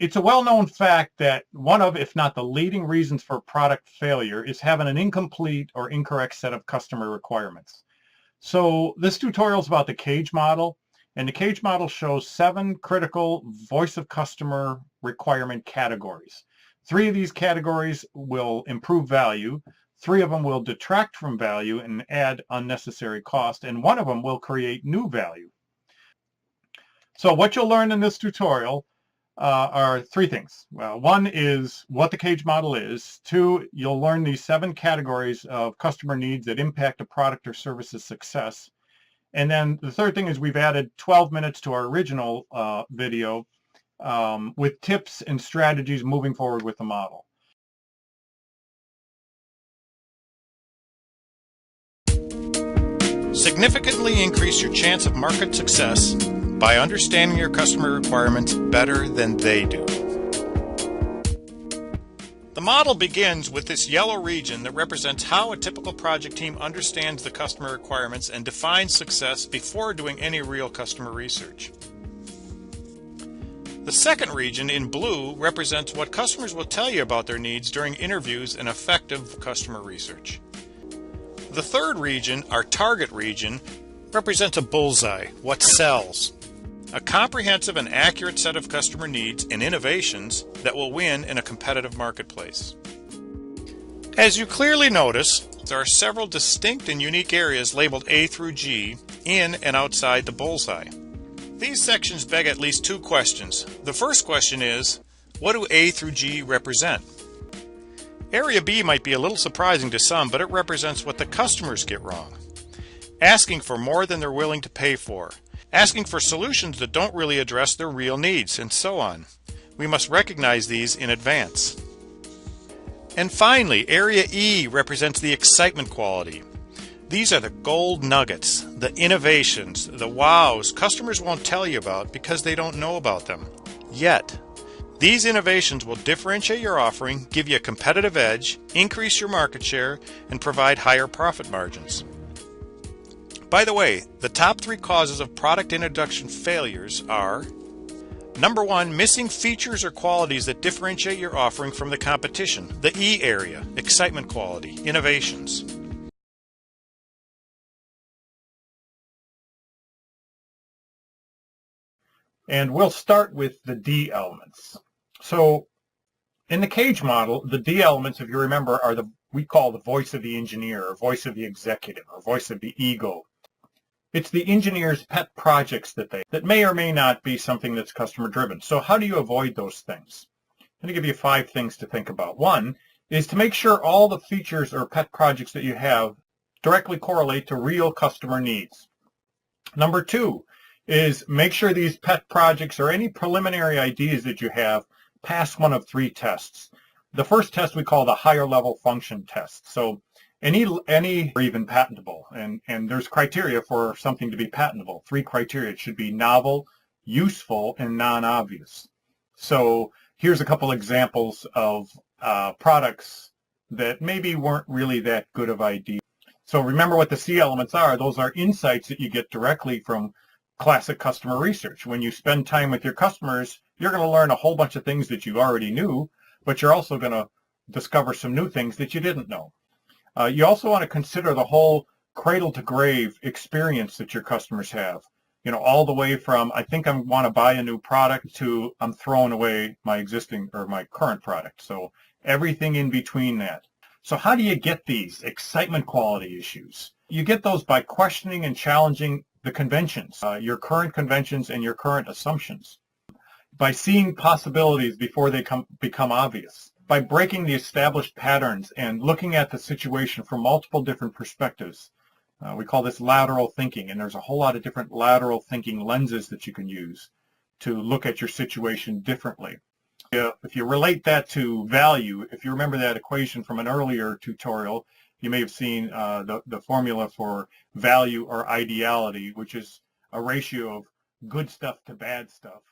It's a well-known fact that one of, if not the leading reasons for product failure is having an incomplete or incorrect set of customer requirements. So this tutorial is about the CAGE model, and the CAGE model shows 7 critical voice of customer requirement categories. 3 of these categories will improve value, 3 of them will detract from value and add unnecessary cost, and 1 of them will create new value. So what you'll learn in this tutorial are 3 things. Well, 1 is what the CAGE model is. 2, you'll learn these 7 categories of customer needs that impact a product or service's success. And then the 3rd thing is we've added 12 minutes to our original video with tips and strategies moving forward with the model. Significantly increase your chance of market success by understanding your customer requirements better than they do. The model begins with this yellow region that represents how a typical project team understands the customer requirements and defines success before doing any real customer research. The second region in blue represents what customers will tell you about their needs during interviews and effective customer research. The third region, our target region, represents a bullseye, what sells. A comprehensive and accurate set of customer needs and innovations that will win in a competitive marketplace. As you clearly notice, there are several distinct and unique areas labeled A through G in and outside the bullseye. These sections beg at least 2 questions. The first question is, what do A through G represent? Area B might be a little surprising to some, but it represents what the customers get wrong. Asking for more than they're willing to pay for. Asking for solutions that don't really address their real needs, and so on. We must recognize these in advance. And finally, Area E represents the excitement quality. These are the gold nuggets, the innovations, the wows customers won't tell you about because they don't know about them yet. These innovations will differentiate your offering, give you a competitive edge, increase your market share, and provide higher profit margins. By the way, the top 3 causes of product introduction failures are: number 1, missing features or qualities that differentiate your offering from the competition, the E area, excitement quality, innovations. And we'll start with the D elements. So in the CAGE model, the D elements, if you remember, are we call the voice of the engineer, or voice of the executive, or voice of the ego. It's the engineer's pet projects that may or may not be something that's customer driven. So how do you avoid those things? I'm going to give you 5 things to think about. 1 is to make sure all the features or pet projects that you have directly correlate to real customer needs. Number 2 is make sure these pet projects or any preliminary ideas that you have pass one of 3 tests. The first test we call the higher level function test. So any or even patentable, and there's criteria for something to be patentable. 3 criteria. It should be novel, useful, and non-obvious. So here's a couple examples of products that maybe weren't really that good of ideas. So remember what the C elements are. Those are insights that you get directly from classic customer research. When you spend time with your customers, you're going to learn a whole bunch of things that you already knew, but you're also going to discover some new things that you didn't know. You also want to consider the whole cradle to grave experience that your customers have. You know, all the way from I think I want to buy a new product to I'm throwing away my existing or my current product. So everything in between that. So how do you get these excitement quality issues? You get those by questioning and challenging the conventions, your current conventions and your current assumptions, by seeing possibilities before they become obvious, by breaking the established patterns and looking at the situation from multiple different perspectives. We call this lateral thinking, and there's a whole lot of different lateral thinking lenses that you can use to look at your situation differently. If you relate that to value, if you remember that equation from an earlier tutorial, you may have seen the formula for value or ideality, which is a ratio of good stuff to bad stuff.